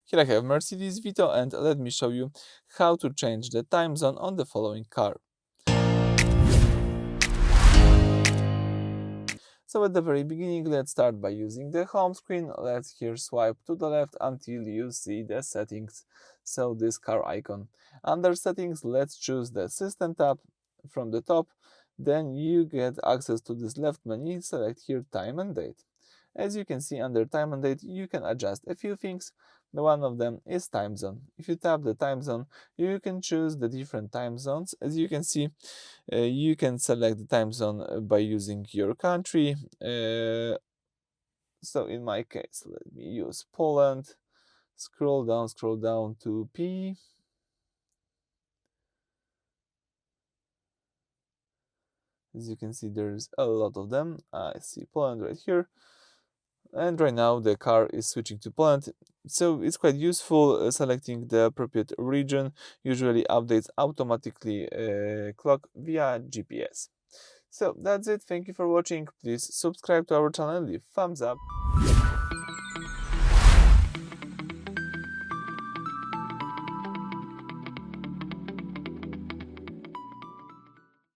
Here I have Mercedes Vito, and let me show you how to change the time zone on the following car. So at the very beginning, let's start by using the home screen. Let's here swipe to the left until you see the settings, so this car icon. Under settings, let's choose the system tab from the top. Then you get access to this left menu. Select here time and date. As you can see, under time and date, you can adjust a few things. One of them is time zone. If you tap the time zone, you can choose the different time zones. As you can see, you can select the time zone by using your country. So in my case, let me use Poland. Scroll down to P. As you can see, there's a lot of them. I see Poland right here. And right now the car is switching to Poland, so it's quite useful. Selecting the appropriate region usually updates automatically clock via GPS. So that's it. Thank you for watching. Please subscribe to our channel, leave thumbs up.